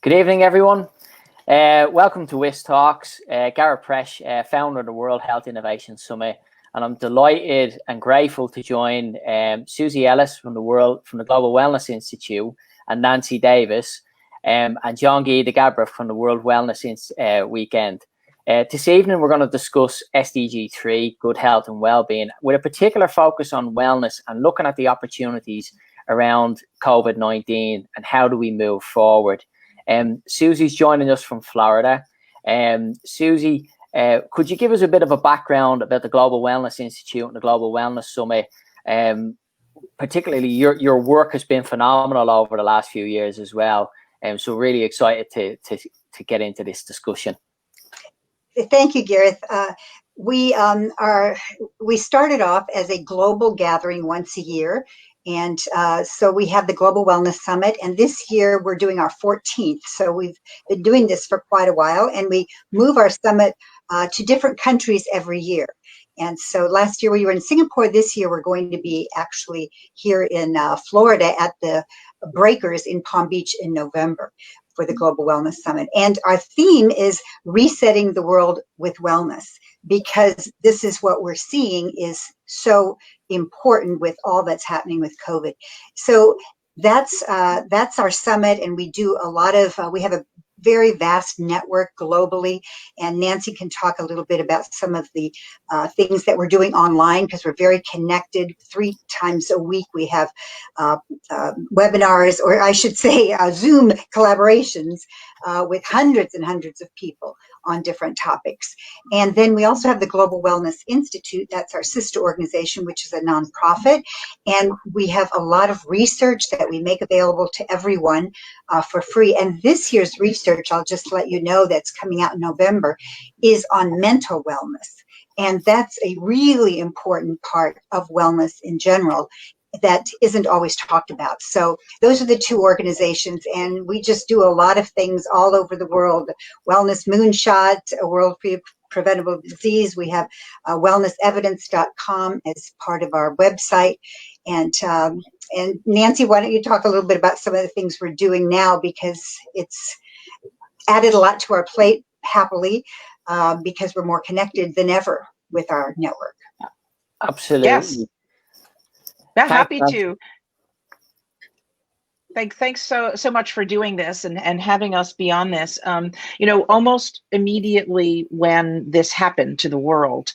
Good evening, everyone. Welcome to WHISTalks. Gabriac, founder of the World Health Innovation Summit, and I'm delighted and grateful to join Susie Ellis from the Global Wellness Institute, and Nancy Davis, and John Guy de Gabriac from the World Wellness Weekend. This evening, we're going to discuss SDG 3, good health and well-being, with a particular focus on wellness and looking at the opportunities around COVID-19 and how do we move forward. Susie's joining us from Florida. Susie, could you give us a bit of a background about the Global Wellness Institute and the Global Wellness Summit? Particularly, your work has been phenomenal over the last few years as well. So really excited to get into this discussion. Thank you, Gareth. We started off as a global gathering once a year. And so we have the Global Wellness Summit, and this year we're doing our 14th. So we've been doing this for quite a while, and we move our summit to different countries every year. And so last year we were in Singapore. This year we're going to be actually here in Florida at the Breakers in Palm Beach in November for the Global Wellness Summit. And our theme is resetting the world with wellness, because this is what we're seeing is so important with all that's happening with COVID. So that's our summit, and we do a lot of, we have a very vast network globally, and Nancy can talk a little bit about some of the things that we're doing online, because we're very connected. 3 times a week we have webinars, or I should say Zoom collaborations with hundreds and hundreds of people on different topics. And then we also have the Global Wellness Institute. That's our sister organization, which is a nonprofit. And we have a lot of research that we make available to everyone for free. And this year's research, I'll just let you know, that's coming out in November, is on mental wellness. And that's a really important part of wellness in general that isn't always talked about. So those are the 2 organizations, and we just do a lot of things all over the world. Wellness Moonshot, a World Free of Preventable Disease. We have wellnessevidence.com as part of our website. And Nancy, why don't you talk a little bit about some of the things we're doing now, because it's added a lot to our plate, happily, because we're more connected than ever with our network. Absolutely. Yes. Yeah, happy to. Thanks so much for doing this and having us be on this. Almost immediately when this happened to the world,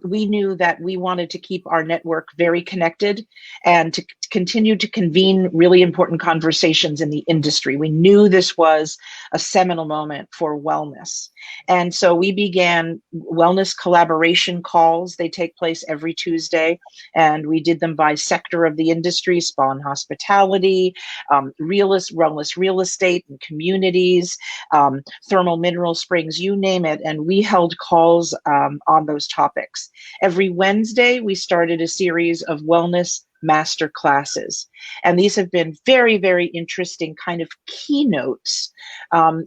we knew that we wanted to keep our network very connected and to continue to convene really important conversations in the industry. We knew this was a seminal moment for wellness. And so we began wellness collaboration calls. They take place every Tuesday, and we did them by sector of the industry: spa and hospitality, wellness real estate and communities, thermal mineral springs, you name it. And we held calls on those topics. Every Wednesday, we started a series of wellness master classes. And these have been very, very interesting kind of keynotes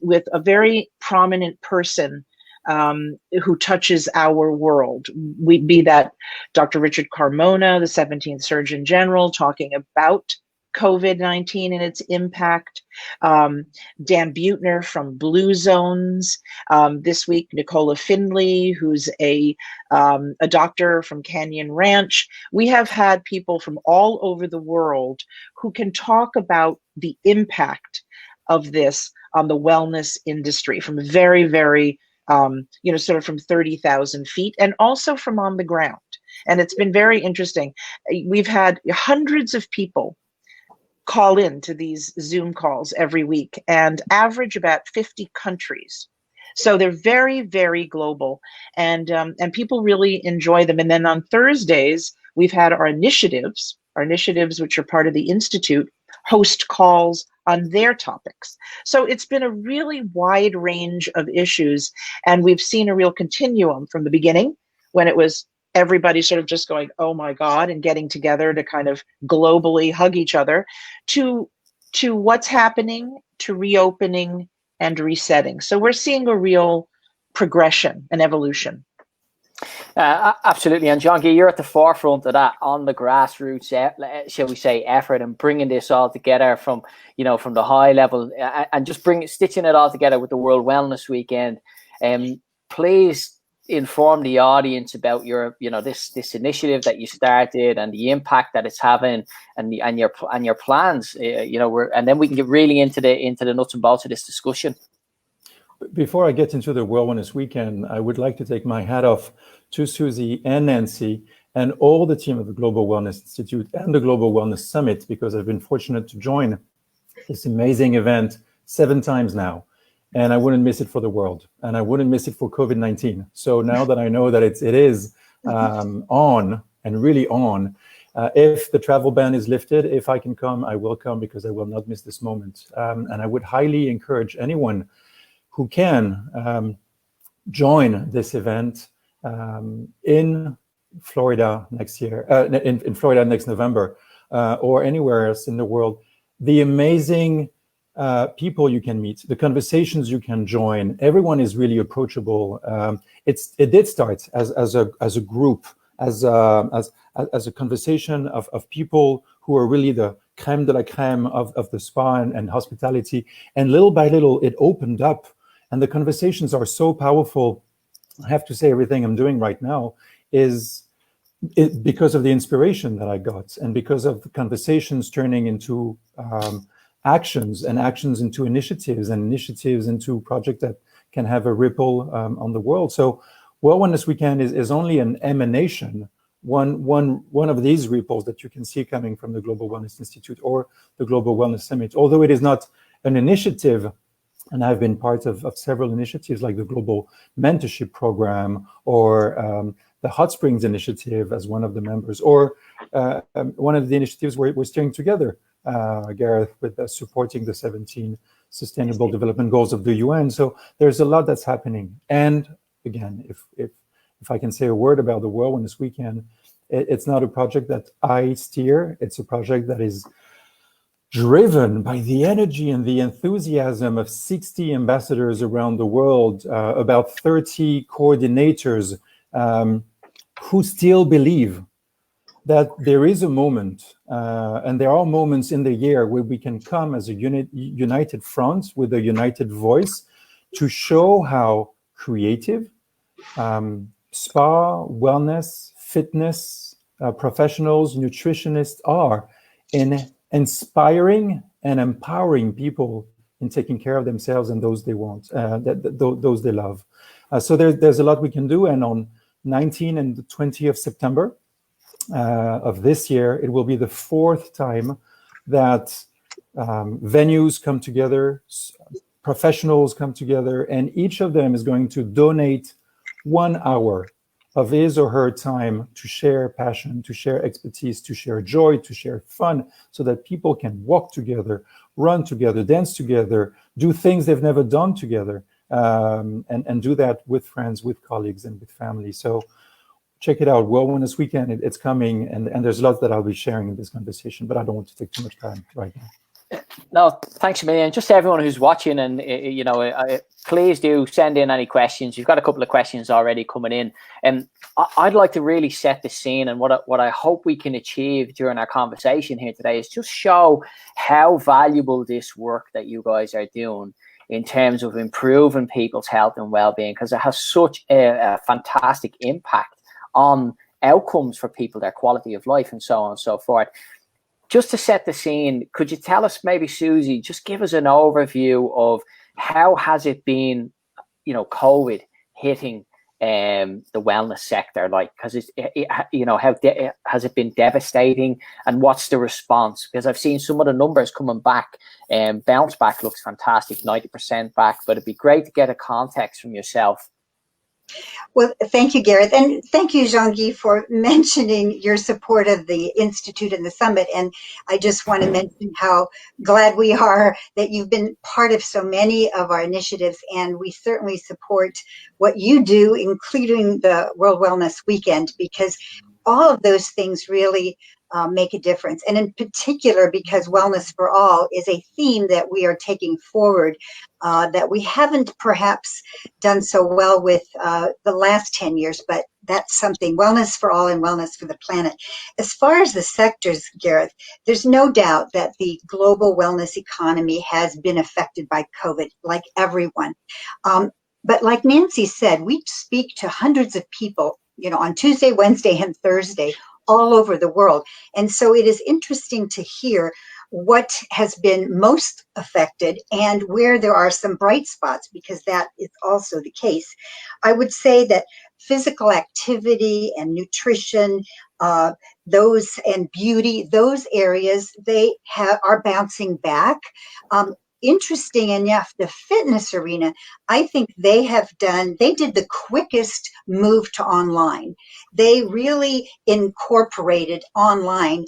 with a very prominent person who touches our world. We'd be that Dr. Richard Carmona, the 17th Surgeon General, talking about COVID-19 and its impact. Dan Buettner from Blue Zones. This week, Nicola Findley, who's a doctor from Canyon Ranch. We have had people from all over the world who can talk about the impact of this on the wellness industry from very, very, sort of from 30,000 feet, and also from on the ground. And it's been very interesting. We've had hundreds of people call in to these Zoom calls every week, and average about 50 countries. So they're very, very global, and people really enjoy them. And then on Thursdays, we've had our initiatives, which are part of the Institute, host calls on their topics. So it's been a really wide range of issues, and we've seen a real continuum from the beginning, when it was everybody sort of just going, oh my God, and getting together to kind of globally hug each other, to what's happening, to reopening and resetting. So we're seeing a real progression and evolution. Absolutely, and John Gee, you're at the forefront of that on the grassroots, shall we say, effort and bringing this all together from the high level and just stitching it all together with the World Wellness Weekend. Please inform the audience about your this initiative that you started and the impact that it's having and your plans. And then we can get really into the nuts and bolts of this discussion. Before I get into the World Wellness Weekend, I would like to take my hat off to Susie and Nancy and all the team of the Global Wellness Institute and the Global Wellness Summit, because I've been fortunate to join this amazing event 7 times now. And I wouldn't miss it for the world. And I wouldn't miss it for COVID-19. So now that I know that it is on and really on, if the travel ban is lifted, if I can come, I will come, because I will not miss this moment. And I would highly encourage anyone who can join this event in Florida next year, in Florida next November, or anywhere else in the world. The amazing people you can meet, the conversations you can join. Everyone is really approachable. It did start as a group, as a conversation of people who are really the crème de la crème of the spa and hospitality. And little by little, it opened up. And the conversations are so powerful. I have to say, everything I'm doing right now is because of the inspiration that I got, and because of the conversations turning into actions, and actions into initiatives, and initiatives into projects that can have a ripple on the world. So World Wellness Weekend is only an emanation, one of these ripples that you can see coming from the Global Wellness Institute or the Global Wellness Summit. Although it is not an initiative, and I've been part of several initiatives like the Global Mentorship Program, or the Hot Springs Initiative as one of the members, or one of the initiatives we're steering together, Gareth, with supporting the 17 Sustainable Development Goals of the UN. So there's a lot that's happening. And again, if I can say a word about the World Wellness Weekend, it's not a project that I steer. It's a project that is driven by the energy and the enthusiasm of 60 ambassadors around the world, about 30 coordinators who still believe that there is a moment, and there are moments in the year where we can come as a united front with a united voice to show how creative, spa, wellness, fitness professionals, nutritionists are in inspiring and empowering people in taking care of themselves and those they want, those they love. So there's a lot we can do. And on 19 and the 20th of September of this year, it will be the 4th time that venues come together, professionals come together, and each of them is going to donate 1 hour of his or her time to share passion, to share expertise, to share joy, to share fun, so that people can walk together, run together, dance together, do things they've never done together, and do that with friends, with colleagues, and with family. So check it out, World Wellness Weekend. It's coming, and there's lots that I'll be sharing in this conversation, but I don't want to take too much time right now. No, thanks a million. Just everyone who's watching, and please do send in any questions. You've got a couple of questions already coming in, and I'd like to really set the scene. And what I hope we can achieve during our conversation here today is just show how valuable this work that you guys are doing in terms of improving people's health and well-being, because it has such a fantastic impact on outcomes for people, their quality of life, and so on and so forth. Just to set the scene, could you tell us, maybe Susie, just give us an overview of how has it been, COVID hitting the wellness sector, like, because has it been devastating, and what's the response? Because I've seen some of the numbers coming back, and bounce back looks fantastic, 90% back, but it'd be great to get a context from yourself. Well, thank you, Gareth. And thank you, Jean-Guy, for mentioning your support of the Institute and the Summit. And I just want to mention how glad we are that you've been part of so many of our initiatives. And we certainly support what you do, including the World Wellness Weekend, because all of those things really make a difference. And in particular, because Wellness for All is a theme that we are taking forward that we haven't perhaps done so well with the last 10 years, but that's something, Wellness for All and Wellness for the Planet. As far as the sectors, Gareth, there's no doubt that the global wellness economy has been affected by COVID, like everyone. But like Nancy said, we speak to hundreds of people, on Tuesday, Wednesday, and Thursday all over the world. And so it is interesting to hear what has been most affected and where there are some bright spots, because that is also the case. I would say that physical activity and nutrition, those and beauty, those areas, they are bouncing back. Interesting enough, the fitness arena, I think they did the quickest move to online. They really incorporated online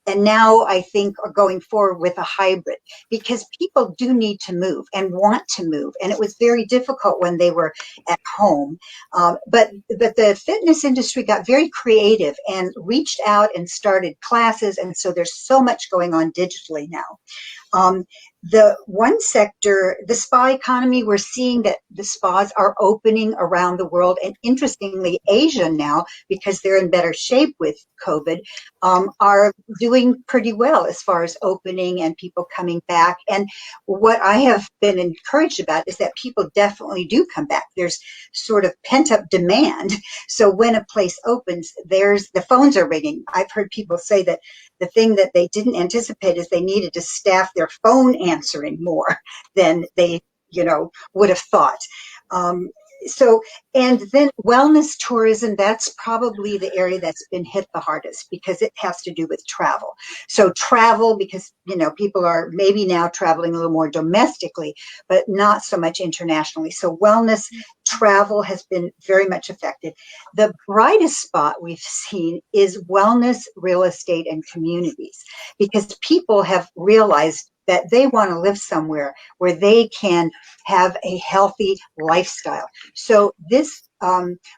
and now I think are going forward with a hybrid, because people do need to move and want to move. And it was very difficult when they were at home. But the fitness industry got very creative and reached out and started classes. And so there's so much going on digitally now. The one sector, the spa economy, we're seeing that the spas are opening around the world. And interestingly, Asia now, because they're in better shape with COVID, are doing pretty well as far as opening and people coming back. And what I have been encouraged about is that people definitely do come back. There's sort of pent-up demand. So when a place opens, the phones are ringing. I've heard people say that the thing that they didn't anticipate is they needed to staff their phone answering more than they, would have thought. And then wellness tourism, that's probably the area that's been hit the hardest, because it has to do with travel. So travel, because, people are maybe now traveling a little more domestically, but not so much internationally. So wellness travel has been very much affected. The brightest spot we've seen is wellness, real estate, and communities, because people have realized that they want to live somewhere where they can have a healthy lifestyle. So this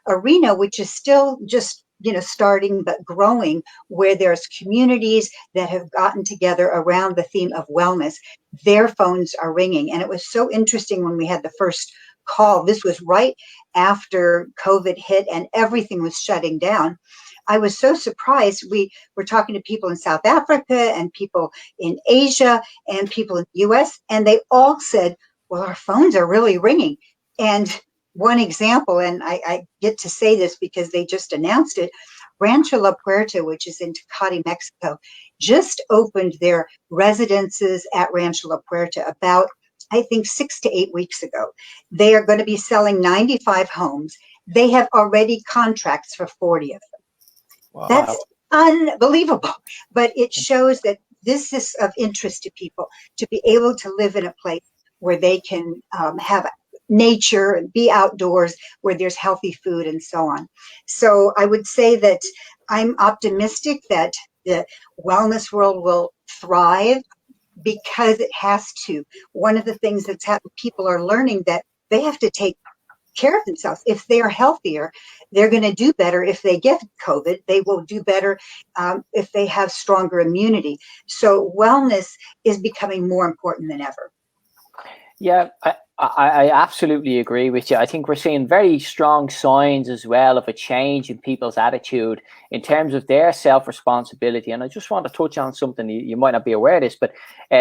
arena, which is still just starting but growing, where there's communities that have gotten together around the theme of wellness, their phones are ringing. And it was so interesting when we had the first call. This was right after COVID hit and everything was shutting down. I was so surprised. We were talking to people in South Africa and people in Asia and people in the US, and they all said, well, our phones are really ringing. And one example, and I get to say this because they just announced it, Rancho La Puerta, which is in Tecate, Mexico, just opened their residences at Rancho La Puerta about, I think, 6 to 8 weeks ago. They are going to be selling 95 homes. They have already contracts for 40 of them. Wow. That's unbelievable. But it shows that this is of interest to people, to be able to live in a place where they can have nature and be outdoors, where there's healthy food and so on. So I would say that I'm optimistic that the wellness world will thrive, because it has to. One of the things that's happened, people are learning that they have to take care of themselves. If they are healthier, they're going to do better. If they get COVID, they will do better if they have stronger immunity. So wellness is becoming more important than ever. Yeah, I absolutely agree with you. I think we're seeing very strong signs as well of a change in people's attitude in terms of their self-responsibility. And I just want to touch on something, you might not be aware of this, but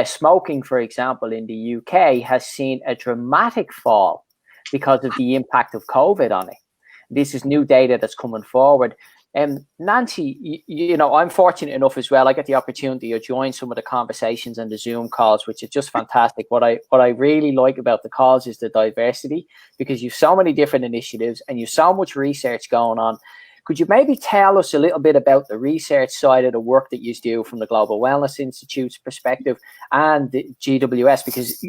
smoking, for example, in the UK has seen a dramatic fall because of the impact of COVID on it. This is new data that's coming forward. Nancy, I'm fortunate enough as well. I get the opportunity to join some of the conversations and the Zoom calls, which is just fantastic. What I really like about the calls is the diversity, because you've so many different initiatives and you've so much research going on. Could you maybe tell us a little bit about the research side of the work that you do from the Global Wellness Institute's perspective and the GWS? Because,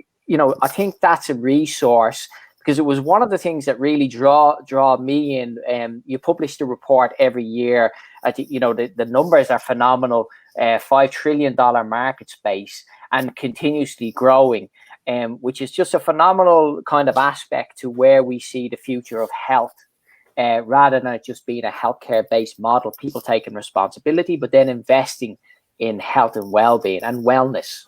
I think that's a resource, because it was one of the things that really draw me in. You published a report every year. I think, the numbers are phenomenal. $5 trillion market space and continuously growing, which is just a phenomenal kind of aspect to where we see the future of health. rather than it just being a healthcare-based model, people taking responsibility, but then investing in health and well-being and wellness.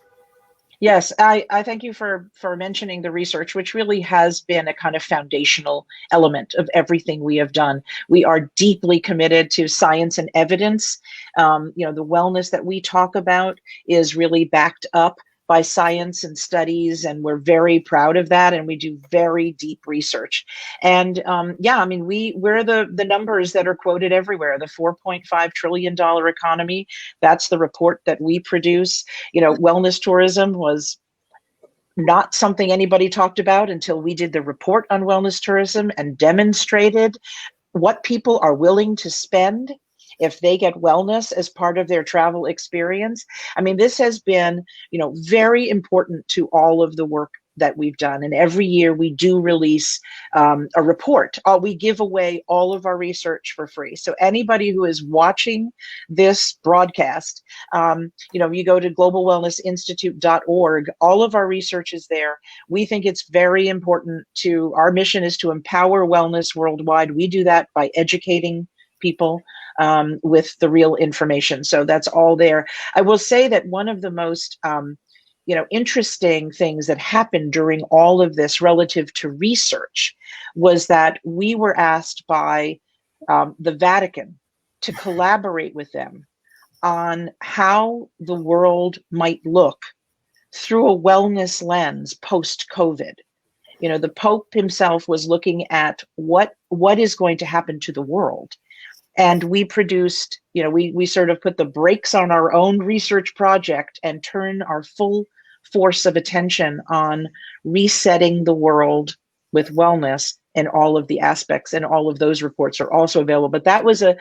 Yes, I thank you for mentioning the research, which really has been a kind of foundational element of everything we have done. We are deeply committed to science and evidence. The wellness that we talk about is really backed up by science and studies, and we're very proud of that, and we do very deep research. And we're the numbers that are quoted everywhere. The $4.5 trillion economy, that's the report that we produce. Wellness tourism was not something anybody talked about until we did the report on wellness tourism and demonstrated what people are willing to spend if they get wellness as part of their travel experience. I mean, this has been, very important to all of the work that we've done. And every year we do release a report. We give away all of our research for free. So anybody who is watching this broadcast, you go to globalwellnessinstitute.org. All of our research is there. We think it's very important our mission is to empower wellness worldwide. We do that by educating people with the real information. So that's all there. I will say that one of the most interesting things that happened during all of this relative to research was that we were asked by the Vatican to collaborate with them on how the world might look through a wellness lens post-COVID. The Pope himself was looking at what is going to happen to the world. And we produced, we sort of put the brakes on our own research project and turn our full force of attention on resetting the world with wellness and all of the aspects, and all of those reports are also available. But that was a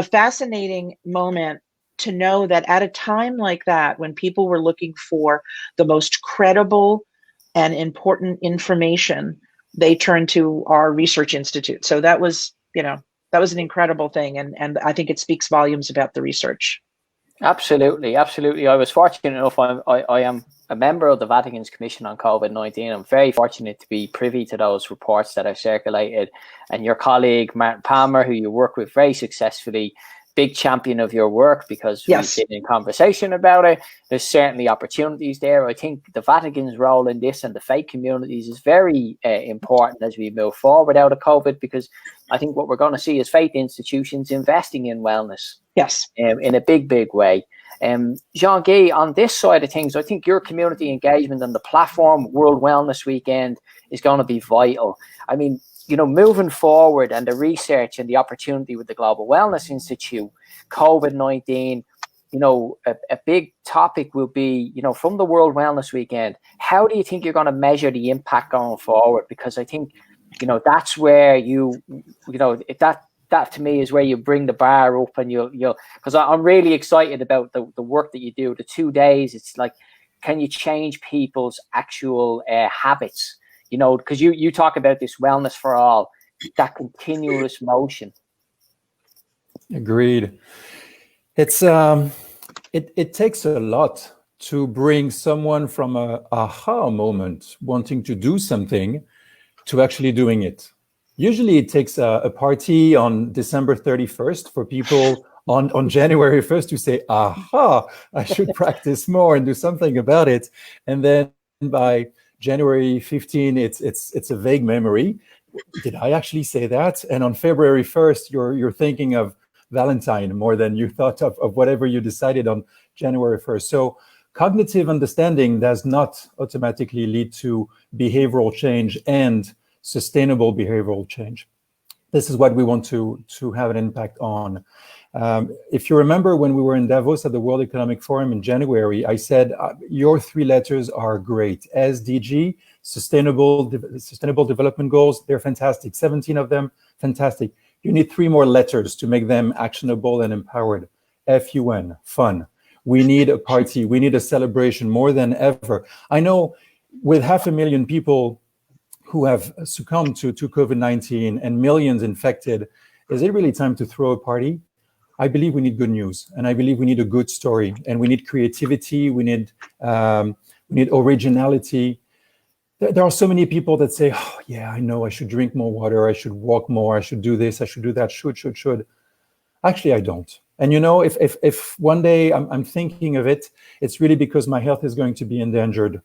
fascinating moment to know that at a time like that, when people were looking for the most credible and important information, they turned to our research institute. So that was, that was an incredible thing. And I think it speaks volumes about the research. Absolutely. I was fortunate enough, I am a member of the Vatican's Commission on COVID-19. I'm very fortunate to be privy to those reports that are circulated. And your colleague, Martin Palmer, who you work with very successfully, big champion of your work, because yes, we've been in conversation about it. There's certainly opportunities there. I think the Vatican's role in this and the faith communities is very important as we move forward out of COVID, because I think what we're going to see is faith institutions investing in wellness. Yes, in a big way. Jean-Guy, on this side of things, I think your community engagement on the platform World Wellness Weekend is going to be vital. I mean, moving forward, and the research and the opportunity with the Global Wellness Institute, COVID-19, a big topic will be, from the World Wellness Weekend, how do you think you're going to measure the impact going forward? Because I think, that's where that to me is where you bring the bar up, and you'll because I'm really excited about the work that you do. The 2 days, it's like, can you change people's actual habits? Because you talk about this wellness for all, that continuous motion. Agreed. It's it takes a lot to bring someone from a aha moment, wanting to do something, to actually doing it. Usually it takes a party on December 31st for people on January 1st to say, aha, I should practice more and do something about it. And then by January 15, it's a vague memory. Did I actually say that? And on February 1st, you're thinking of Valentine more than you thought of whatever you decided on January 1st. So cognitive understanding does not automatically lead to behavioral change and sustainable behavioral change. This is what we want to have an impact on. If you remember, when we were in Davos at the World Economic Forum in January, I said, your 3 letters are great. SDG, Sustainable Development Goals, they're fantastic. 17 of them, fantastic. You need 3 more letters to make them actionable and empowered. FUN, fun. We need a party. We need a celebration more than ever. I know with 500,000 people who have succumbed to COVID-19 and millions infected, is it really time to throw a party? I believe we need good news, and I believe we need a good story, and we need creativity. We need originality. there are so many people that say, oh, yeah, I know I should drink more water, I should walk more, I should do this, I should do that, should. Actually, I don't. And if one day I'm thinking of it, it's really because my health is going to be endangered.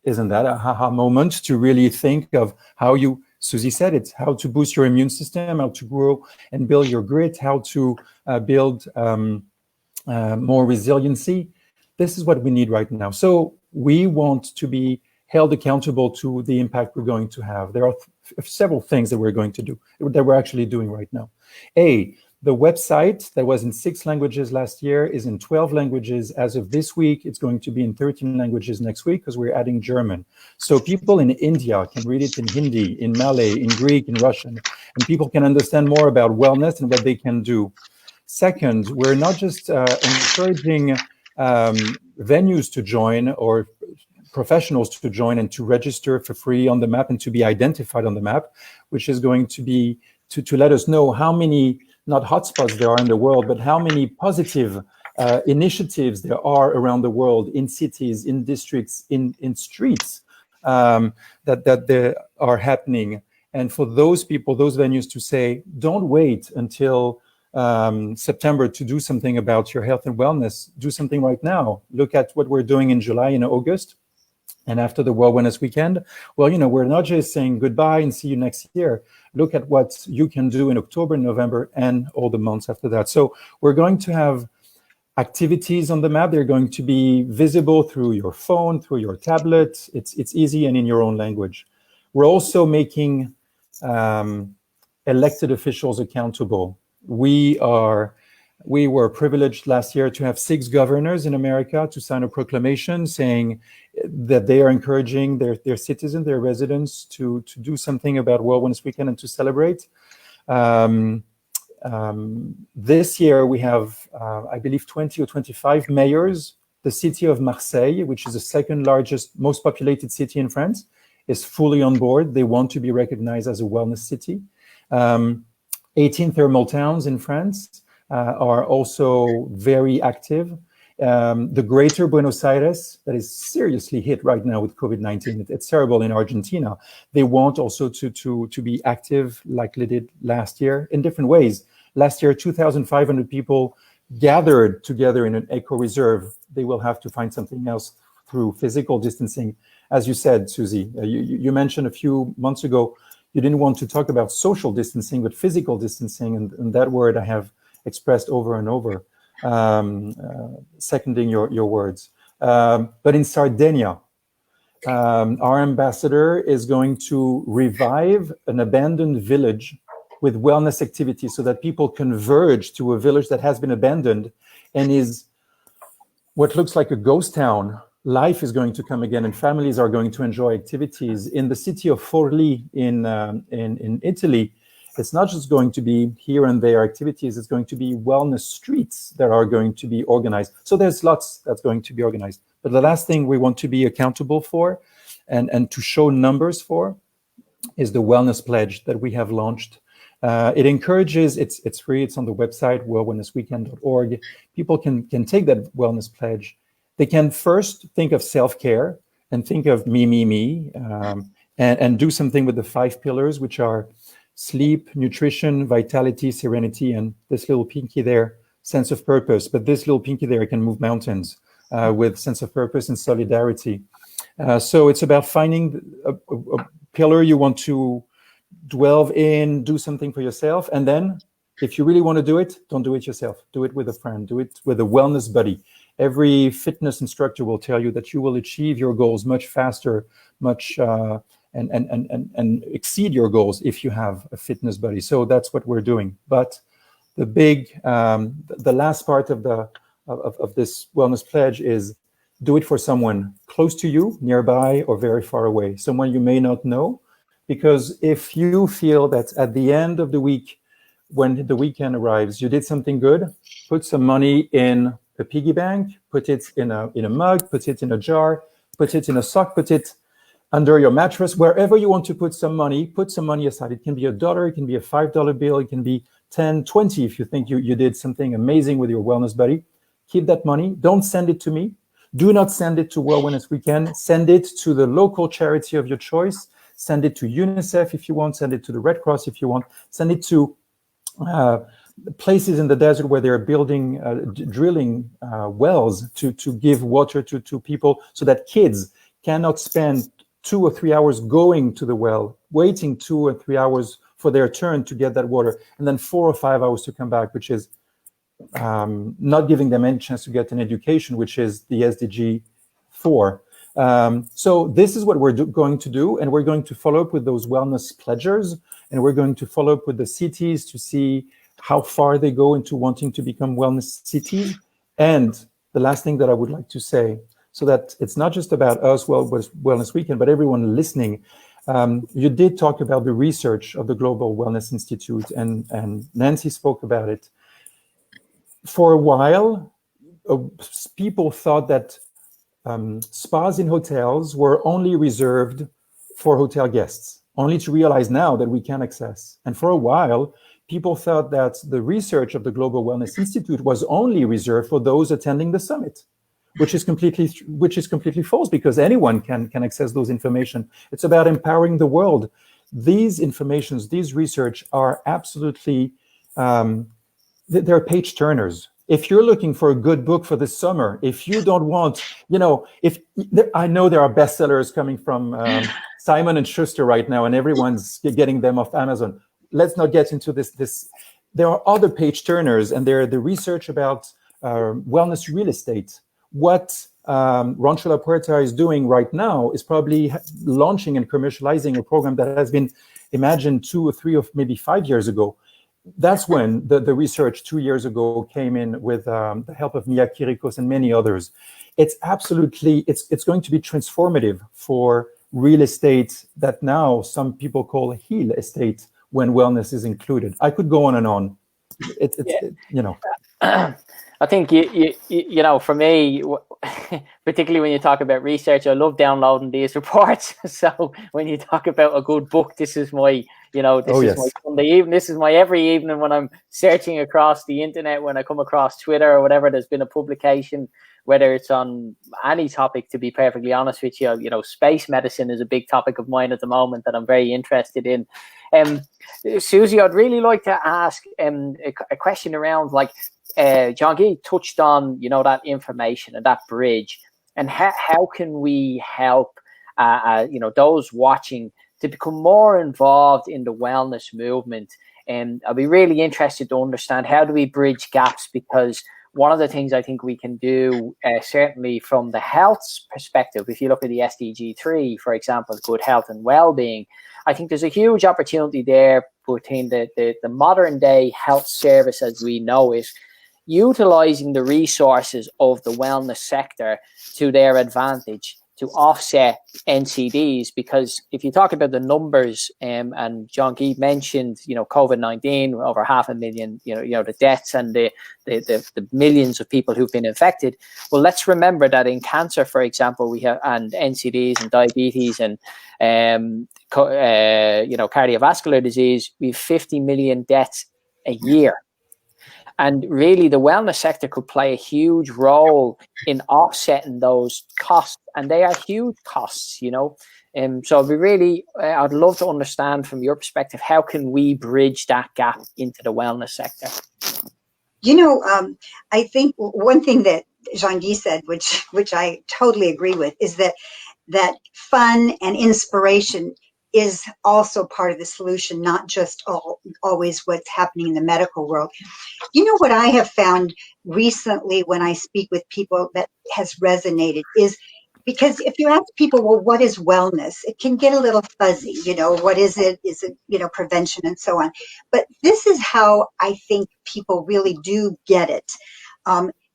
Isn't that a haha moment to really think of how you, Susie said it, how to boost your immune system, how to grow and build your grit, how to build more resiliency. This is what we need right now. So we want to be held accountable to the impact we're going to have. There are several things that we're going to do, that we're actually doing right now. The website that was in 6 languages last year is in 12 languages. As of this week, it's going to be in 13 languages next week because we're adding German. So people in India can read it in Hindi, in Malay, in Greek, in Russian, and people can understand more about wellness and what they can do. Second, we're not just encouraging venues to join or professionals to join and to register for free on the map and to be identified on the map, which is going to be to let us know how many, not hotspots there are in the world, but how many positive initiatives there are around the world, in cities, in districts, in streets, that there are happening. And for those people, those venues to say, don't wait until September to do something about your health and wellness. Do something right now. Look at what we're doing in July and August. And after the World Wellness Weekend, well, we're not just saying goodbye and see you next year. Look at what you can do in October, November, and all the months after that. So we're going to have activities on the map. They're going to be visible through your phone, through your tablet. It's easy and in your own language. We're also making elected officials accountable. We were privileged last year to have 6 governors in America to sign a proclamation saying that they are encouraging their citizens, their residents to do something about World Wellness Weekend and to celebrate. This year we have, I believe, 20 or 25 mayors. The city of Marseille, which is the second largest, most populated city in France, is fully on board. They want to be recognized as a wellness city. 18 thermal towns in France are also very active. The greater Buenos Aires, that is seriously hit right now with COVID-19. It's terrible in Argentina. They want also to be active like they did last year in different ways. Last year, 2,500 people gathered together in an eco-reserve. They will have to find something else through physical distancing. As you said, Susie, you mentioned a few months ago, you didn't want to talk about social distancing, but physical distancing, and that word I have expressed over and over, seconding your words. But in Sardinia, our ambassador is going to revive an abandoned village with wellness activities so that people converge to a village that has been abandoned and is what looks like a ghost town. Life is going to come again and families are going to enjoy activities. In the city of Forlì in Italy, it's not just going to be here and there activities, it's going to be wellness streets that are going to be organized. So there's lots that's going to be organized. But the last thing we want to be accountable for and to show numbers for is the wellness pledge that we have launched. It encourages, it's free, it's on the website, worldwellnessweekend.org. People can take that wellness pledge. They can first think of self-care and think of me, and do something with the 5 pillars, which are sleep, nutrition, vitality, serenity, and this little pinky there, sense of purpose. But this little pinky there can move mountains with sense of purpose and solidarity. So it's about finding a pillar you want to dwell in, do something for yourself. And then if you really want to do it, don't do it yourself. Do it with a friend. Do it with a wellness buddy. Every fitness instructor will tell you that you will achieve your goals much faster, and exceed your goals if you have a fitness buddy. So that's what we're doing. But the big, the last part of this wellness pledge is do it for someone close to you, nearby, or very far away, someone you may not know. Because if you feel that at the end of the week, when the weekend arrives, you did something good, put some money in a piggy bank, put it in a mug, put it in a jar, put it in a sock, put it under your mattress, wherever you want to put some money aside. It can be $1, it can be a $5 bill, it can be 10, 20 if you think you did something amazing with your wellness buddy. Keep that money. Don't send it to me. Do not send it to World Wellness Weekend. Send it to the local charity of your choice. Send it to UNICEF if you want. Send it to the Red Cross if you want. Send it to places in the desert where they're building, drilling wells to give water to people, so that kids cannot spend 2 or 3 hours going to the well, waiting 2 or 3 hours for their turn to get that water, and then 4 or 5 hours to come back, which is not giving them any chance to get an education, which is the SDG 4. So this is what we're going to do, and we're going to follow up with those wellness pledgers, and we're going to follow up with the cities to see how far they go into wanting to become wellness cities. And the last thing that I would like to say, so that it's not just about us, Wellness Weekend, but everyone listening. You did talk about the research of the Global Wellness Institute, and Nancy spoke about it. For a while, people thought that spas in hotels were only reserved for hotel guests, only to realize now that we can access. And for a while, people thought that the research of the Global Wellness Institute was only reserved for those attending the summit, which is completely false, because anyone can access those information. It's about empowering the world. These informations, these research are absolutely, they're page turners. If you're looking for a good book for this summer, if you don't want, I know there are bestsellers coming from Simon & Schuster right now, and everyone's getting them off Amazon. Let's not get into this. There are other page turners, and they're the research about wellness real estate. What Rancho La Puerta is doing right now is probably launching and commercializing a program that has been imagined 2 or 3 or maybe 5 years ago. That's when the research 2 years ago came in with the help of Mia Kirikos and many others. It's absolutely, it's going to be transformative for real estate that now some people call heal estate when wellness is included. I could go on and on. I think for me, particularly when you talk about research, I love downloading these reports. So when you talk about a good book, this is my, my Sunday evening. This is my every evening when I'm searching across the internet, when I come across Twitter or whatever, there's been a publication, whether it's on any topic, to be perfectly honest with you. Space medicine is a big topic of mine at the moment that I'm very interested in. Susie, I'd really like to ask a question around, like, Jean-Guy touched on, that information and that bridge, and how can we help, those watching to become more involved in the wellness movement? And I'd be really interested to understand, how do we bridge gaps? Because one of the things I think we can do, certainly from the health perspective, if you look at the SDG 3, for example, good health and well-being, I think there's a huge opportunity there between the modern day health service as we know it, utilizing the resources of the wellness sector to their advantage to offset NCDs. Because if you talk about the numbers, and Jean-Guy mentioned, COVID-19, over 500,000, the deaths and the millions of people who've been infected. Well, let's remember that in cancer, for example, we have, and NCDs and diabetes and cardiovascular disease, we have 50 million deaths a year. And really, the wellness sector could play a huge role in offsetting those costs, and they are huge costs, So I'd love to understand from your perspective, how can we bridge that gap into the wellness sector? I think one thing that Jean-Guy said, which I totally agree with, is that fun and inspiration is also part of the solution, not just always what's happening in the medical world. What I have found recently when I speak with people that has resonated is, because if you ask people, well, what is wellness? It can get a little fuzzy, what is it? Is it, prevention and so on. But this is how I think people really do get it.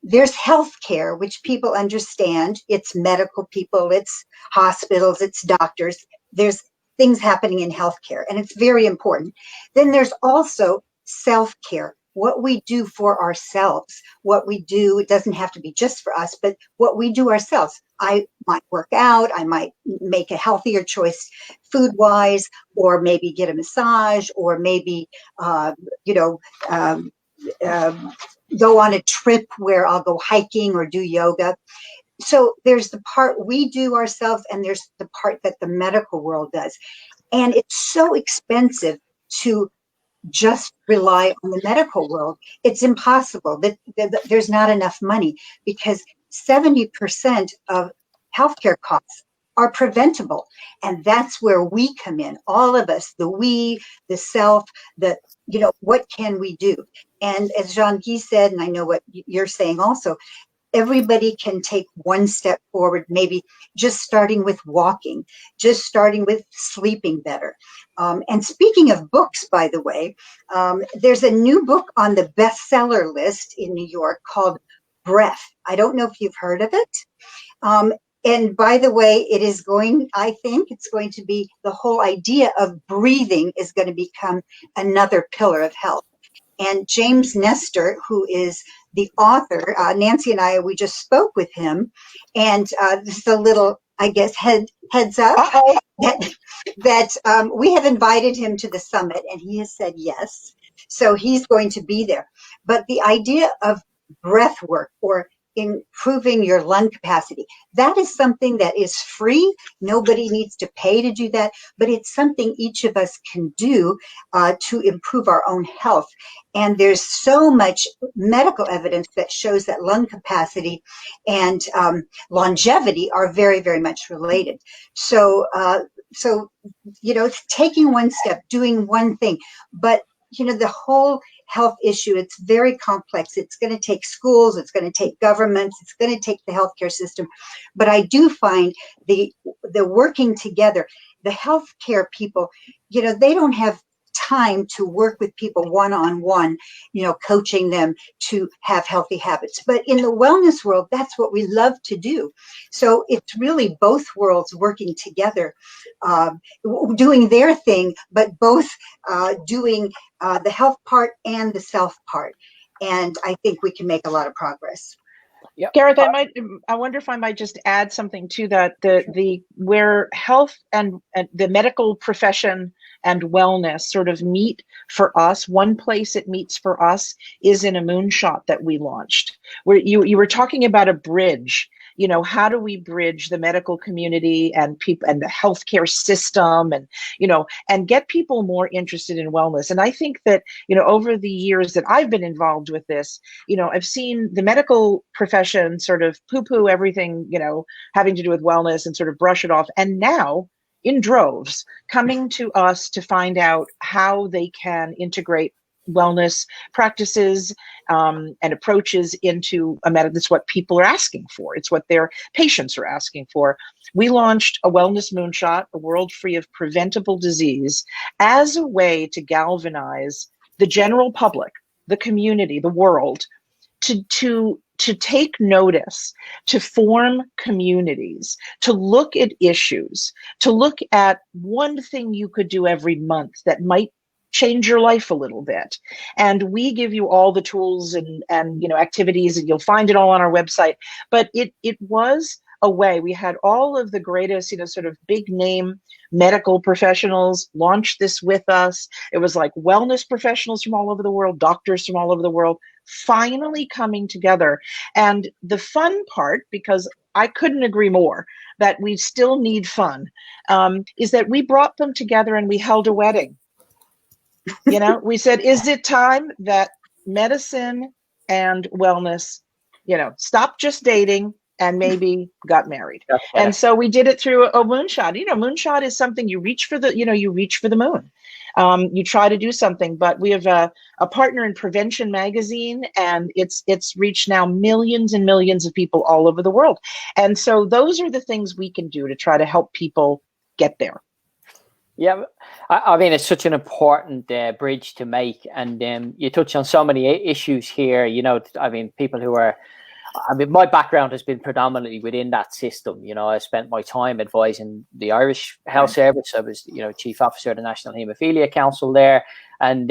There's healthcare, which people understand. It's medical people, it's hospitals, it's doctors. There's things happening in healthcare, and it's very important. Then there's also self-care, what we do for ourselves, what we do. It doesn't have to be just for us, but what we do ourselves. I might work out, I might make a healthier choice food-wise, or maybe get a massage, or maybe, go on a trip where I'll go hiking or do yoga. So there's the part we do ourselves, and there's the part that the medical world does. And it's so expensive to just rely on the medical world. It's impossible. There's not enough money, because 70% of healthcare costs are preventable. And that's where we come in. All of us, the we, the self, what can we do? And as Jean-Guy said, and I know what you're saying also, everybody can take one step forward, maybe just starting with walking, just starting with sleeping better. And speaking of books, by the way, there's a new book on the bestseller list in New York called Breath. I don't know if you've heard of it. And by the way, I think it's going to be, the whole idea of breathing is going to become another pillar of health. And James Nestor, who is the author, Nancy and we just spoke with him, and this is a little, I guess, heads up that we have invited him to the summit, and he has said yes. So he's going to be there. But the idea of breath work, or improving your lung capacity, that is something that is free. Nobody needs to pay to do that, but it's something each of us can do to improve our own health. And there's so much medical evidence that shows that lung capacity and longevity are very, very much related. So it's taking one step, doing one thing, but the whole health issue, it's very complex. It's going to take schools, it's going to take governments, it's going to take the healthcare system. But I do find the working together, the healthcare people, they don't have time to work with people one-on-one, coaching them to have healthy habits. But in the wellness world, that's what we love to do. So it's really both worlds working together, doing their thing, but both doing the health part and the self part. And I think we can make a lot of progress. Yeah. Gareth, I wonder if I might just add something to that. Where health and the medical profession and wellness sort of meet for us, one place it meets for us is in a moonshot that we launched, where you were talking about a bridge. How do we bridge the medical community and people and the healthcare system, and get people more interested in wellness? And I think that, over the years that I've been involved with this, I've seen the medical profession sort of poo-poo everything, having to do with wellness and sort of brush it off. And now, in droves, coming to us to find out how they can integrate wellness practices and approaches into a medicine. That's what people are asking for. It's what their patients are asking for. We launched a wellness moonshot, a world free of preventable disease, as a way to galvanize the general public, the community, the world, to take notice, to form communities, to look at issues, to look at one thing you could do every month that might change your life a little bit. And we give you all the tools and activities, and you'll find it all on our website. But it was a way. We had all of the greatest, sort of big name medical professionals launch this with us. It was like wellness professionals from all over the world, doctors from all over the world, finally coming together. And the fun part, because I couldn't agree more that we still need fun, is that we brought them together and we held a wedding. We said, is it time that medicine and wellness, stop just dating and maybe got married? And so we did it through a moonshot. Moonshot is something you reach for the moon. You try to do something, but we have a partner in Prevention Magazine, and it's reached now millions and millions of people all over the world. And so those are the things we can do to try to help people get there. Yeah, I mean, it's such an important bridge to make. And you touch on so many issues here, people who are, my background has been predominantly within that system. I spent my time advising the Irish Health Service. I was, Chief Officer of the National Haemophilia Council there. And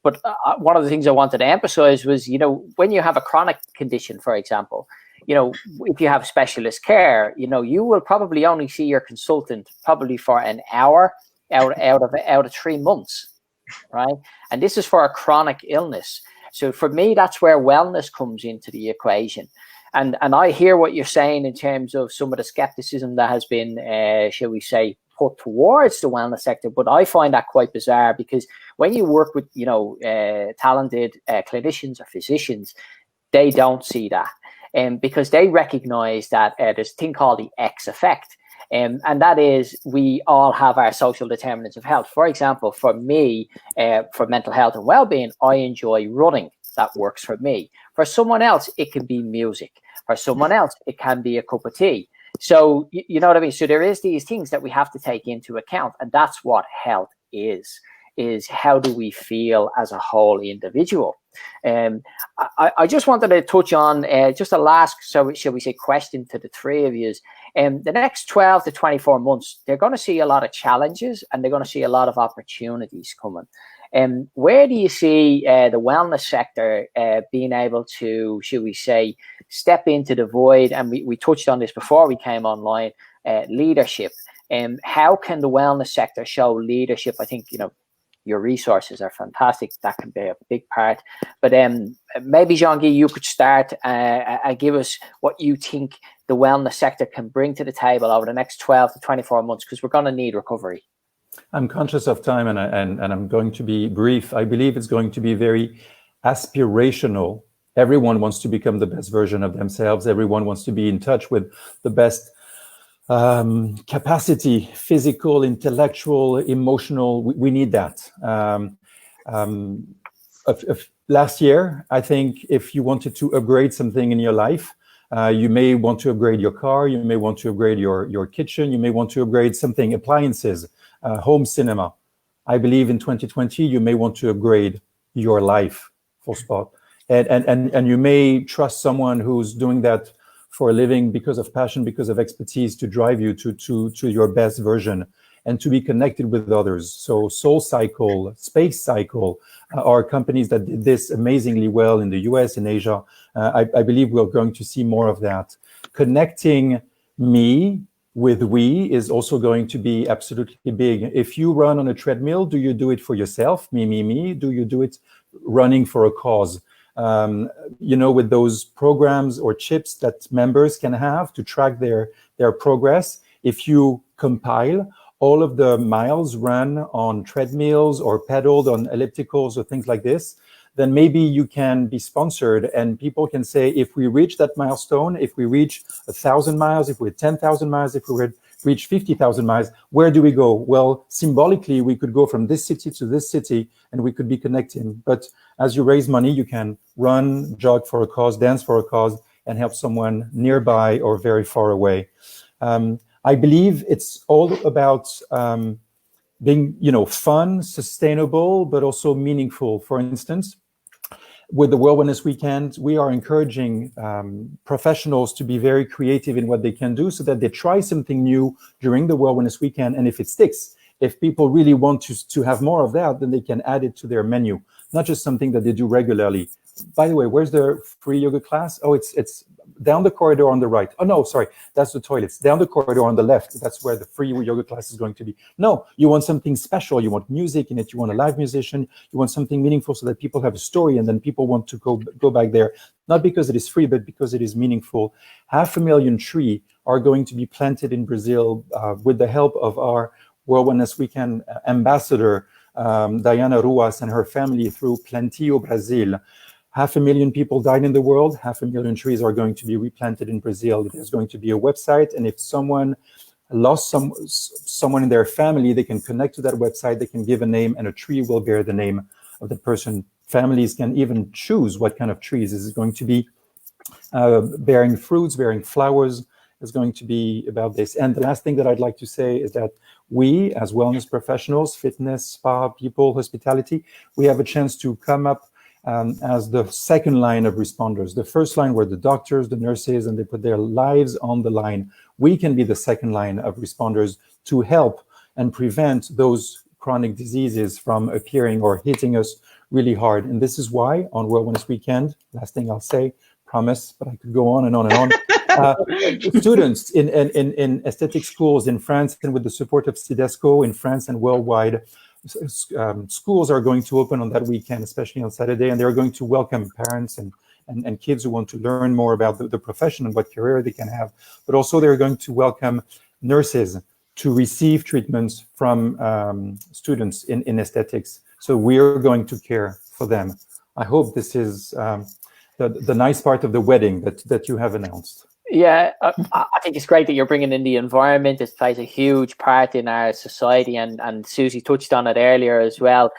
but one of the things I wanted to emphasize was, when you have a chronic condition, for example, if you have specialist care, you will probably only see your consultant probably for an hour out of 3 months, right? And this is for a chronic illness. So for me, that's where wellness comes into the equation. And I hear what you're saying in terms of some of the skepticism that has been, shall we say, put towards the wellness sector. But I find that quite bizarre, because when you work with, talented clinicians or physicians, they don't see that. Because they recognize that there's a thing called the X effect. And that is, we all have our social determinants of health. For example, for me, for mental health and well-being, I enjoy running. That works for me. For someone else, it can be music. For someone else, it can be a cup of tea. So, you know what I mean? So there is these things that we have to take into account. And that's what health is how do we feel as a whole individual? I just wanted to touch on just a last, so shall we say, question to the three of you. The next 12 to 24 months, they're going to see a lot of challenges, and they're going to see a lot of opportunities coming. Where do you see the wellness sector being able to, shall we say, step into the void? And we touched on this before we came online, leadership. How can the wellness sector show leadership? I think, your resources are fantastic. That can be a big part. But maybe, Jean-Guy, you could start and give us what you think the wellness sector can bring to the table over the next 12 to 24 months, because we're going to need recovery. I'm conscious of time, and I'm going to be brief. I believe it's going to be very aspirational. Everyone wants to become the best version of themselves. Everyone wants to be in touch with the best capacity, physical, intellectual, emotional. We need that. Last year, I think if you wanted to upgrade something in your life, you may want to upgrade your car, you may want to upgrade your kitchen, you may want to upgrade something, appliances, home cinema. I believe in 2020, you may want to upgrade your life, full stop. And you may trust someone who's doing that for a living because of passion, because of expertise, to drive you to your best version and to be connected with others. So Soul Cycle, Space Cycle are companies that did this amazingly well in the US, in Asia. I believe we're going to see more of that. Connecting me with we is also going to be absolutely big. If you run on a treadmill, do you do it for yourself? Me. Do you do it running for a cause? With those programs or chips that members can have to track their progress, if you compile all of the miles run on treadmills or pedaled on ellipticals or things like this, then maybe you can be sponsored, and people can say, if we reach that milestone, if we reach 1,000 miles, if we're 10,000 miles, if we reach 50,000 miles, where do we go? Well, symbolically, we could go from this city to this city, and we could be connecting. But as you raise money, you can run, jog for a cause, dance for a cause, and help someone nearby or very far away. I believe it's all about being, fun, sustainable, but also meaningful. For instance, with the World Wellness Weekend, we are encouraging professionals to be very creative in what they can do, so that they try something new during the World Wellness Weekend. And if it sticks, if people really want to have more of that, then they can add it to their menu, not just something that they do regularly. By the way, where's the free yoga class? Oh, it's down the corridor on the right. Oh, no, sorry, that's the toilets. Down the corridor on the left, that's where the free yoga class is going to be. No, you want something special. You want music in it. You want a live musician. You want something meaningful, so that people have a story, and then people want to go back there, not because it is free, but because it is meaningful. 500,000 trees are going to be planted in Brazil with the help of our World Wellness Weekend ambassador, Diana Ruas, and her family through Plantio Brazil. 500,000 people died in the world. 500,000 trees are going to be replanted in Brazil. There's going to be a website, and if someone lost someone in their family, they can connect to that website, they can give a name, and a tree will bear the name of the person. Families can even choose what kind of trees. Is it going to be bearing fruits, bearing flowers? Is going to be about this. And the last thing that I'd like to say is that we, as wellness professionals, fitness, spa people, hospitality, we have a chance to come up as the second line of responders. The first line were the doctors, the nurses, and they put their lives on the line. We can be the second line of responders to help and prevent those chronic diseases from appearing or hitting us really hard. And this is why on World Wellness Weekend, last thing I'll say, promise, but I could go on and on and on. Students in aesthetic schools in France, and with the support of CIDESCO in France and worldwide, schools are going to open on that weekend, especially on Saturday, and they're going to welcome parents and and kids who want to learn more about the profession and what career they can have. But also they're going to welcome nurses to receive treatments from students in aesthetics. So we're going to care for them. I hope this is the nice part of the wedding that you have announced. Yeah, I think it's great that you're bringing in the environment. It plays a huge part in our society, and Susie touched on it earlier as well.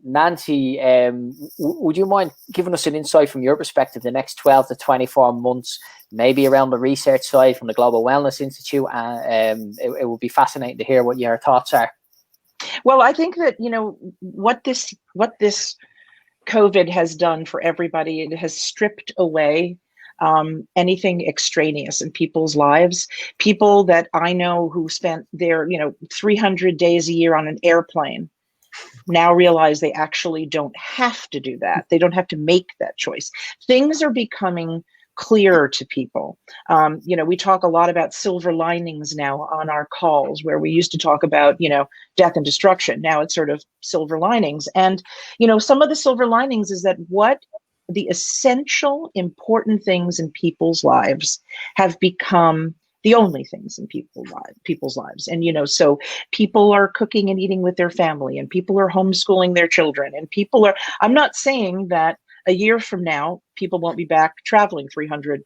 Nancy, would you mind giving us an insight from your perspective, the next 12 to 24 months, maybe around the research side from the Global Wellness Institute? It would be fascinating to hear what your thoughts are. Well, I think that, what this COVID has done for everybody, it has stripped away anything extraneous in people's lives. People that I know who spent their 300 days a year on an airplane now realize they actually don't have to do that. They don't have to make that choice. Things are becoming clearer to people. We talk a lot about silver linings now on our calls, where we used to talk about, death and destruction. Now it's sort of silver linings. And, some of the silver linings is that what the essential important things in people's lives have become the only things in people's lives. And, so people are cooking and eating with their family, and people are homeschooling their children, and I'm not saying that a year from now, people won't be back traveling 300,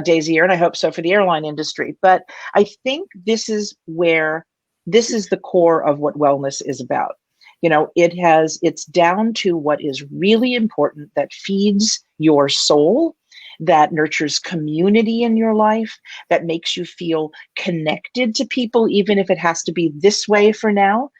days a year. And I hope so for the airline industry. But I think this is the core of what wellness is about. It's down to what is really important, that feeds your soul, that nurtures community in your life, that makes you feel connected to people, even if it has to be this way for now.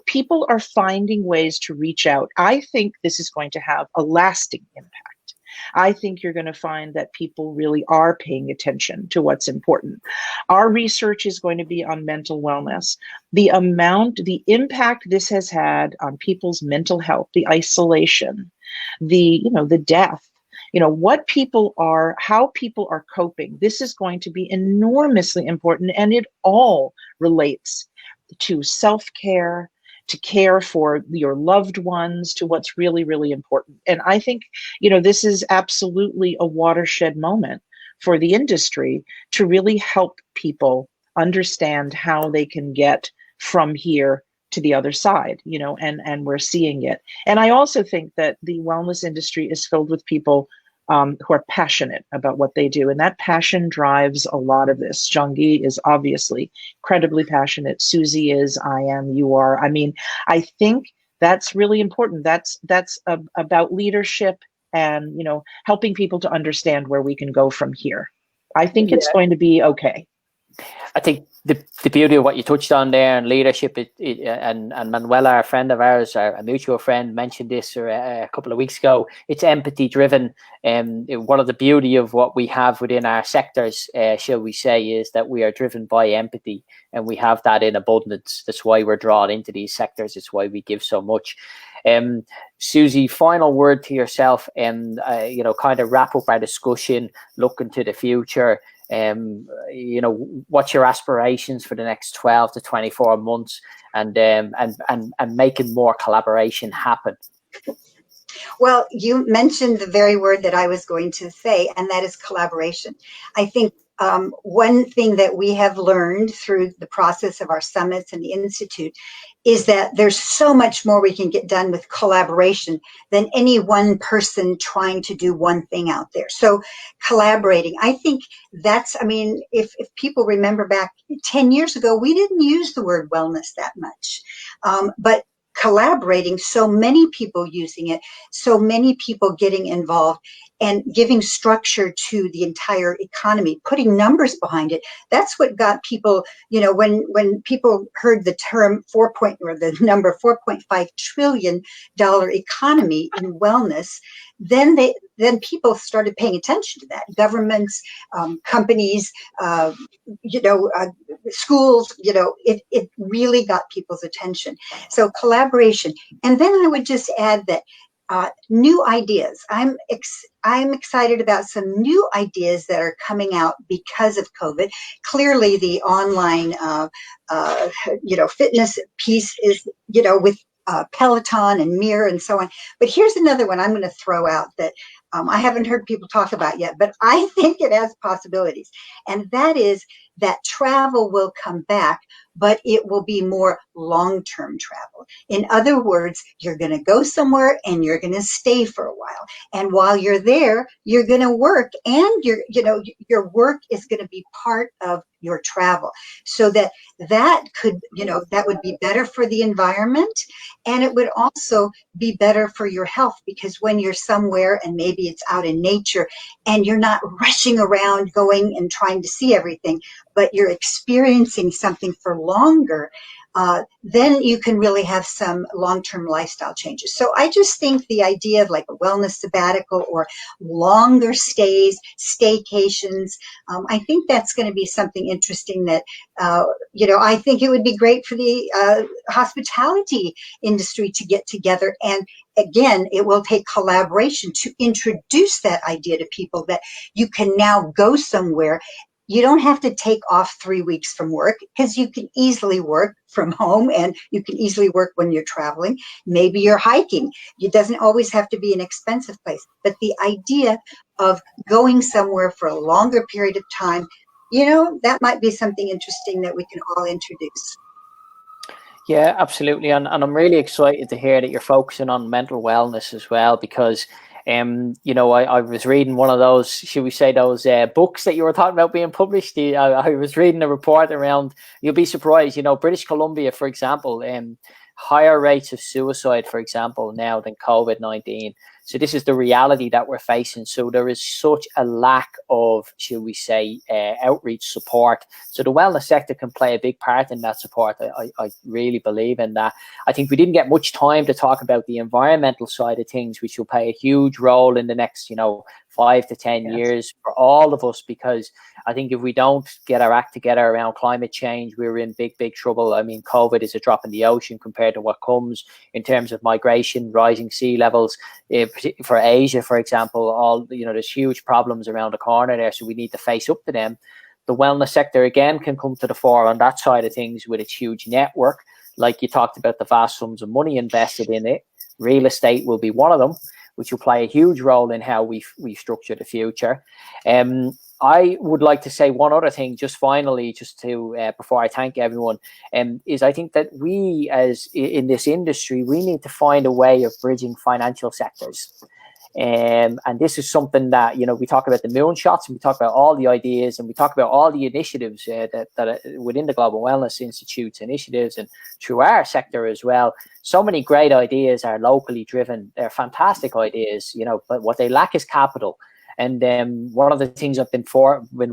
People are finding ways to reach out. I think this is going to have a lasting impact. I think you're going to find that people really are paying attention to what's important. Our research is going to be on mental wellness. The impact this has had on people's mental health, the isolation, the death, how people are coping. This is going to be enormously important, and it all relates to self-care, to care for your loved ones, to what's really, really important. And I think, this is absolutely a watershed moment for the industry to really help people understand how they can get from here to the other side, and we're seeing it. And I also think that the wellness industry is filled with people who are passionate about what they do. And that passion drives a lot of this. Jean-Guy is obviously incredibly passionate. Susie is, I am, you are. I mean, I think that's really important. That's about leadership and, helping people to understand where we can go from here. I think it's going to be okay. I think the beauty of what you touched on there and leadership, and Manuela, a friend of ours, a mutual friend, mentioned this a couple of weeks ago. It's empathy driven. One of the beauty of what we have within our sectors, shall we say, is that we are driven by empathy, and we have that in abundance. That's why we're drawn into these sectors. It's why we give so much. Susie, final word to yourself, and kind of wrap up our discussion, look into the future. What's your aspirations for the next 12 to 24 months, and making more collaboration happen? Well, you mentioned the very word that I was going to say, and that is collaboration. I think one thing that we have learned through the process of our summits and the Institute is that there's so much more we can get done with collaboration than any one person trying to do one thing out there. So collaborating, I think if people remember back 10 years ago, we didn't use the word wellness that much. But collaborating, so many people using it, so many people getting involved and giving structure to the entire economy, putting numbers behind it. That's what got people, when people heard the term the number $4.5 trillion economy in wellness, then people started paying attention to that. Governments, companies, schools, it really got people's attention. So collaboration. And then I would just add that new ideas. I'm excited about some new ideas that are coming out because of COVID. Clearly, the online, fitness piece is, with Peloton and Mirror and so on. But here's another one I'm going to throw out that I haven't heard people talk about yet, but I think it has possibilities. And that is that travel will come back, but it will be more long-term travel. In other words, you're going to go somewhere and you're going to stay for a while. And while you're there, you're going to work, and your work is going to be part of your travel. So that could, that would be better for the environment, and it would also be better for your health, because when you're somewhere and maybe it's out in nature and you're not rushing around going and trying to see everything, but you're experiencing something for longer, then you can really have some long-term lifestyle changes. So I just think the idea of like a wellness sabbatical or longer stays, staycations, I think that's going to be something interesting that, I think it would be great for the hospitality industry to get together. And again, it will take collaboration to introduce that idea to people, that you can now go somewhere. You don't have to take off 3 weeks from work, because you can easily work from home, and you can easily work when you're traveling. Maybe you're hiking. It doesn't always have to be an expensive place. But the idea of going somewhere for a longer period of time, that might be something interesting that we can all introduce. Yeah, absolutely. And I'm really excited to hear that you're focusing on mental wellness as well, because I was reading one of those, should we say, those books that you were talking about being published. I was reading a report around, you'll be surprised, British Columbia, for example, higher rates of suicide, for example, now than COVID-19. So this is the reality that we're facing. So there is such a lack of, should we say, outreach support. So the wellness sector can play a big part in that support. I really believe in that. I think we didn't get much time to talk about the environmental side of things, which will play a huge role in the next, 5 to 10 years for all of us, because I think if we don't get our act together around climate change, we're in big, big trouble. I mean, COVID is a drop in the ocean compared to what comes in terms of migration, rising sea levels. For Asia, for example, there's huge problems around the corner there, so we need to face up to them. The wellness sector, again, can come to the fore on that side of things with its huge network. Like you talked about, the vast sums of money invested in it. Real estate will be one of them, which will play a huge role in how we structure the future. I would like to say one other thing, just finally, just to before I thank everyone, is I think that we, as in this industry, we need to find a way of bridging financial sectors. And this is something that, we talk about the moonshots, and we talk about all the ideas, and we talk about all the initiatives that within the Global Wellness Institute's initiatives, and through our sector as well. So many great ideas are locally driven. They're fantastic ideas, but what they lack is capital. And one of the things I've been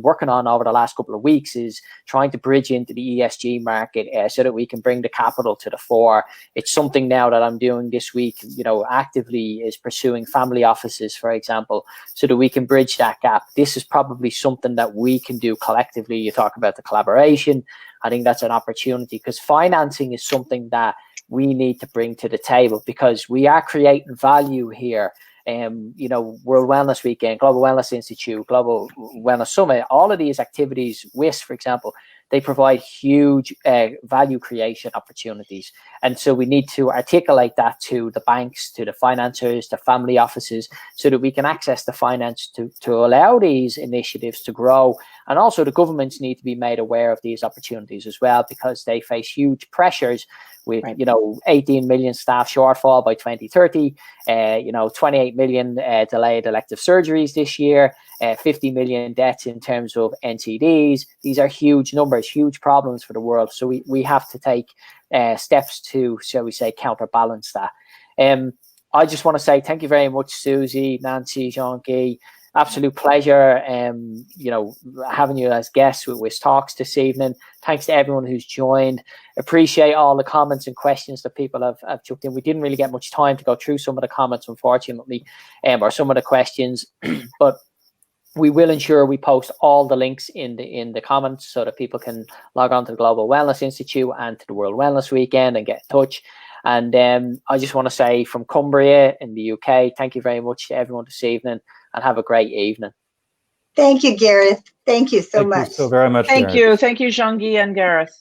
working on over the last couple of weeks is trying to bridge into the ESG market so that we can bring the capital to the fore. It's something now that I'm doing this week, actively, is pursuing family offices, for example, so that we can bridge that gap. This is probably something that we can do collectively. You talk about the collaboration. I think that's an opportunity, because financing is something that we need to bring to the table, because we are creating value here. World Wellness Weekend, Global Wellness Institute, Global Wellness Summit, all of these activities, WHIST, for example, they provide huge value creation opportunities. And so we need to articulate that to the banks, to the financiers, to family offices, so that we can access the finance to allow these initiatives to grow. And also the governments need to be made aware of these opportunities as well, because they face huge pressures with, 18 million staff shortfall by 2030, 28 million delayed elective surgeries this year, 50 million deaths in terms of NCDs. These are huge numbers, huge problems for the world. So we have to take steps to, shall we say, counterbalance that. I just want to say thank you very much, Susie, Nancy, Jean-Guy. Absolute pleasure, having you as guests with WHISTalks this evening. Thanks to everyone who's joined. Appreciate all the comments and questions that people have chucked in. We didn't really get much time to go through some of the comments, unfortunately, or some of the questions, but we will ensure we post all the links in the comments so that people can log on to the Global Wellness Institute and to the World Wellness Weekend and get in touch. And I just want to say, from Cumbria in the UK, thank you very much to everyone this evening, and have a great evening. Thank you, Gareth. Thank you so much. Thank you so very much. Thank Gareth. you. Thank you, Jean-Guy and Gareth.